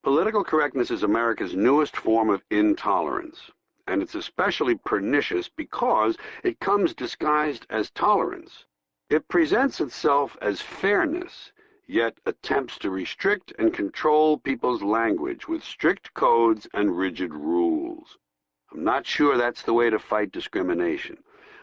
Political correctness is America's newest form of intolerance, and it's especially pernicious because it comes disguised as tolerance. It presents itself as fairness, yet attempts to restrict and control people's language with strict codes and rigid rules. I'm not sure that's the way to fight discrimination.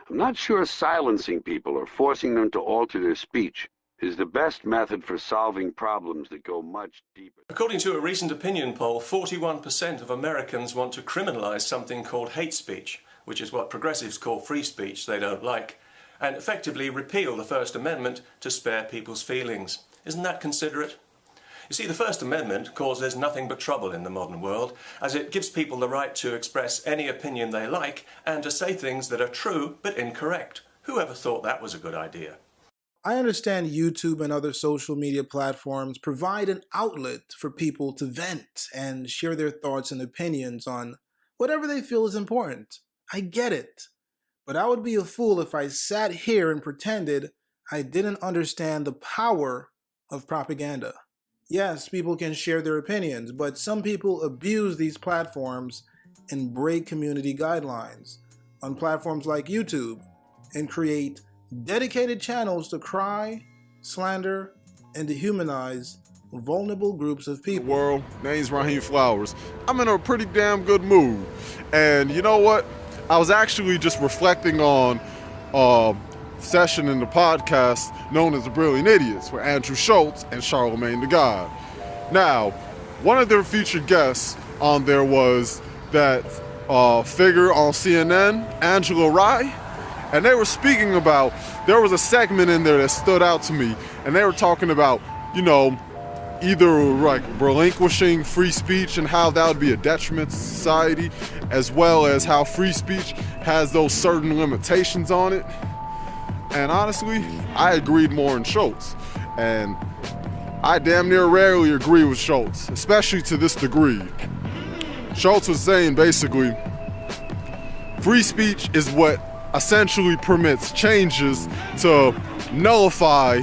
I'm not sure silencing people or forcing them to alter their speech is the best method for solving problems that go much deeper. According to a recent opinion poll, 41% of Americans want to criminalize something called hate speech, which is what progressives call free speech they don't like, and effectively repeal the First Amendment to spare people's feelings. Isn't that considerate? You see, the First Amendment causes nothing but trouble in the modern world, as it gives people the right to express any opinion they like and to say things that are true but incorrect. Whoever thought that was a good idea? I understand YouTube and other social media platforms provide an outlet for people to vent and share their thoughts and opinions on whatever they feel is important. I get it. But I would be a fool if I sat here and pretended I didn't understand the power of propaganda. Yes, people can share their opinions, but some people abuse these platforms and break community guidelines on platforms like YouTube and create dedicated channels to cry, slander, and dehumanize vulnerable groups of people. World, name's Raheem Flowers. I'm in a pretty damn good mood. And you know what? I was actually just reflecting on a session in the podcast known as The Brilliant Idiots with Andrew Schultz and Charlemagne the God. Now, one of their featured guests on there was that figure on CNN, Angela Rye. And they were speaking about, there was a segment in there that stood out to me, and they were talking about, you know, either like relinquishing free speech and how that would be a detriment to society, as well as how free speech has those certain limitations on it. And honestly, I agreed more in Schultz. And I damn near rarely agree with Schultz, especially to this degree. Schultz was saying basically, free speech is what essentially permits changes to nullify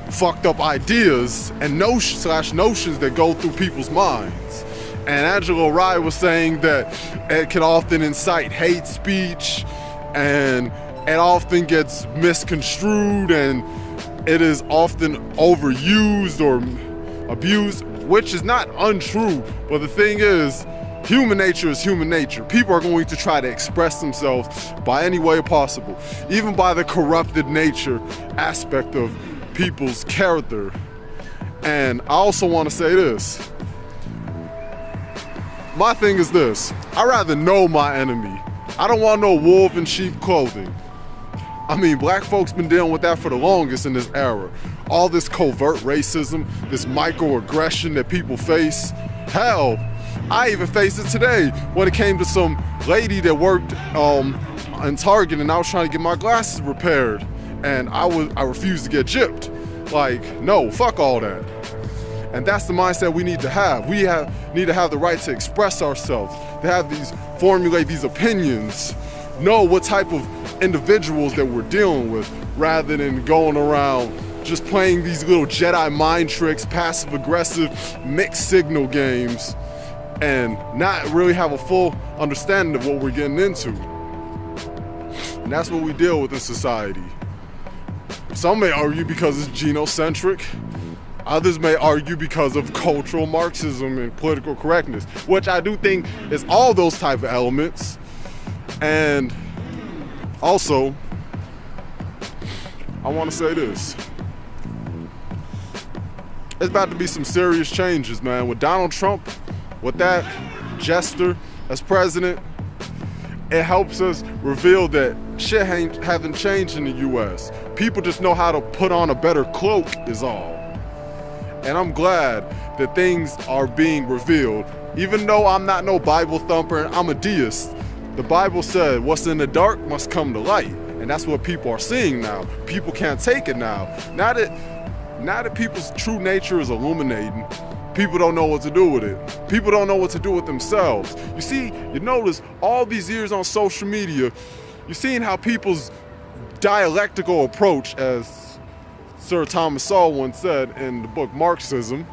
fucked up ideas and notions that go through people's minds. And Angela Rye was saying that it can often incite hate speech and it often gets misconstrued and it is often overused or abused, which is not untrue, but the thing is, human nature is human nature. People are going to try to express themselves by any way possible, even by the corrupted nature aspect of people's character. And I also want to say this. My thing is this. I'd rather know my enemy. I don't want no wolf in sheep clothing. I mean, black folks been dealing with that for the longest in this era. All this covert racism, this microaggression that people face. Hell, I even faced it today when it came to some lady that worked in Target and I was trying to get my glasses repaired and I refused to get gypped. Like, no, fuck all that. And that's the mindset we need to have. We need to have the right to express ourselves, to formulate these opinions, know what type of individuals that we're dealing with, rather than going around just playing these little Jedi mind tricks, passive aggressive, mixed signal games, and not really have a full understanding of what we're getting into. And that's what we deal with in society. Some may argue because it's genocentric. Others may argue because of cultural Marxism and political correctness, which I do think is all those type of elements. And also, I want to say this. It's about to be some serious changes, man. With Donald Trump, with that jester as president, it helps us reveal that shit hasn't changed in the U.S. People just know how to put on a better cloak is all. And I'm glad that things are being revealed. Even though I'm not no Bible thumper and I'm a deist, the Bible said what's in the dark must come to light. And that's what people are seeing now. People can't take it now. Now that people's true nature is illuminating, people don't know what to do with it. People don't know what to do with themselves. You see, you notice all these years on social media, you're seeing how people's dialectical approach, as Sir Thomas Sowell once said in the book Marxism,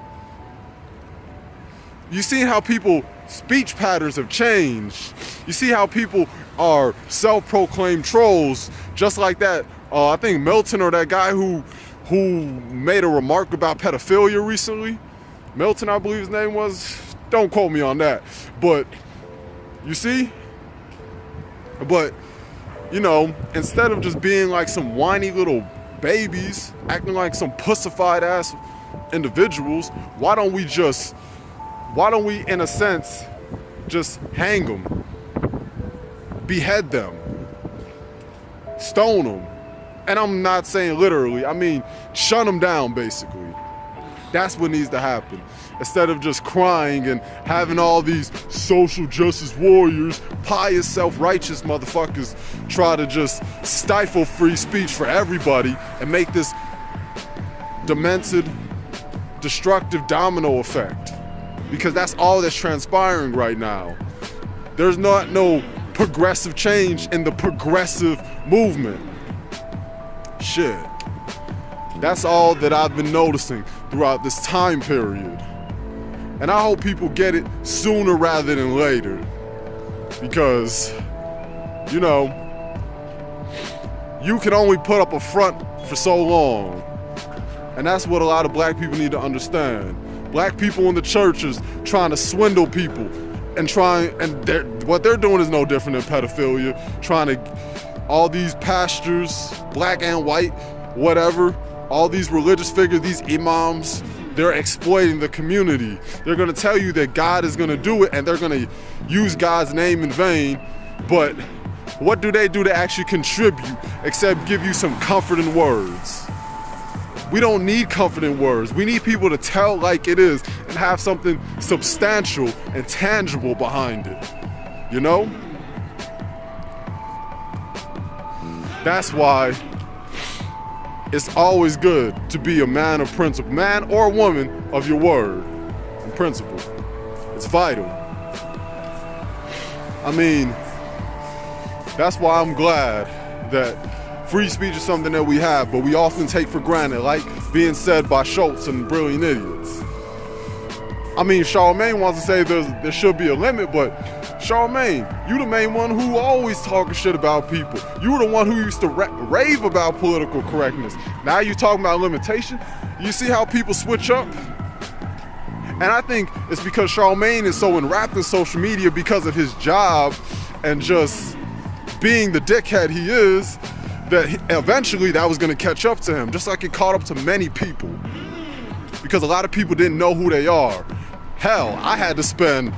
You see how people speech patterns have changed. You see how people are self-proclaimed trolls, just like that. I think Milton, or that guy who made a remark about pedophilia recently. Milton, I believe his name was. Don't quote me on that. But you see? But, you know, instead of just being like some whiny little babies, acting like some pussified ass individuals, why don't we, in a sense, just hang them, behead them, stone them? And I'm not saying literally, I mean shut them down, basically. That's what needs to happen. Instead of just crying and having all these social justice warriors, pious, self-righteous motherfuckers try to just stifle free speech for everybody and make this demented, destructive domino effect. Because that's all that's transpiring right now. There's not no progressive change in the progressive movement. Shit. That's all that I've been noticing throughout this time period. And I hope people get it sooner rather than later. Because, you know, you can only put up a front for so long. And that's what a lot of black people need to understand. Black people in the churches trying to swindle people and what they're doing is no different than pedophilia. All these pastors, black and white, whatever, all these religious figures, these imams, they're exploiting the community. They're gonna tell you that God is gonna do it and they're gonna use God's name in vain, but what do they do to actually contribute except give you some comforting words? We don't need comforting words. We need people to tell like it is and have something substantial and tangible behind it, you know? That's why it's always good to be a man of principle, man or woman of your word and principle. It's vital. I mean, that's why I'm glad that free speech is something that we have, but we often take for granted, like being said by Schultz and Brilliant Idiots. I mean, Charlamagne wants to say there should be a limit, but Charlamagne, you the main one who always talking shit about people. You were the one who used to rave about political correctness. Now you talking about limitation? You see how people switch up? And I think it's because Charlamagne is so enwrapped in social media because of his job and just being the dickhead he is, that eventually that was gonna catch up to him, just like it caught up to many people. Because a lot of people didn't know who they are. Hell, I had to spend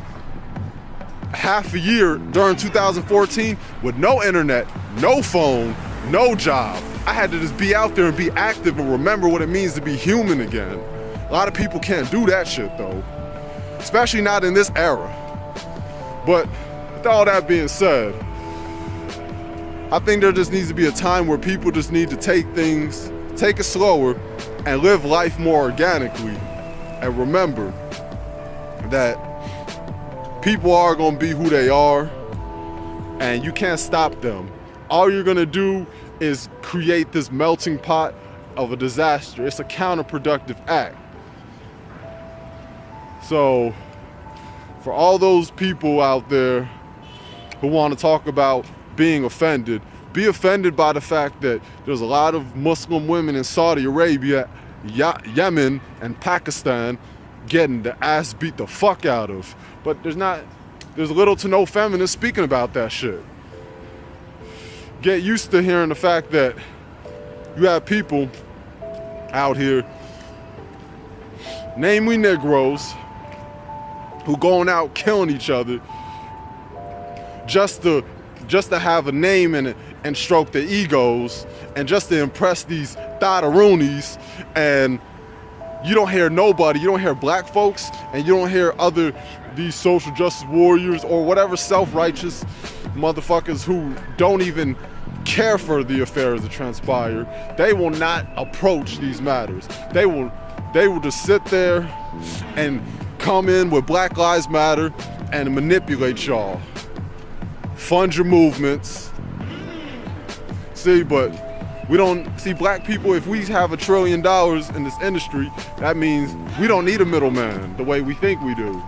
half a year during 2014 with no internet, no phone, no job. I had to just be out there and be active and remember what it means to be human again. A lot of people can't do that shit though, especially not in this era. But with all that being said, I think there just needs to be a time where people just need to take it slower and live life more organically and remember that people are gonna be who they are and you can't stop them. All you're gonna do is create this melting pot of a disaster. It's a counterproductive act. So for all those people out there who want to talk about being offended, be offended by the fact that there's a lot of Muslim women in Saudi Arabia, Yemen, and Pakistan getting the ass beat the fuck out of. But there's little to no feminists speaking about that shit. Get used to hearing the fact that you have people out here, namely Negroes, who going out killing each other just to have a name and stroke their egos and just to impress these thotteroonies. And you don't hear nobody, you don't hear black folks, and you don't hear these social justice warriors or whatever self-righteous motherfuckers who don't even care for the affairs that transpire. They will not approach these matters. They will just sit there and come in with Black Lives Matter and manipulate y'all. Fund your movements. See, but we don't see black people. If we have $1 trillion in this industry, that means we don't need a middleman the way we think we do.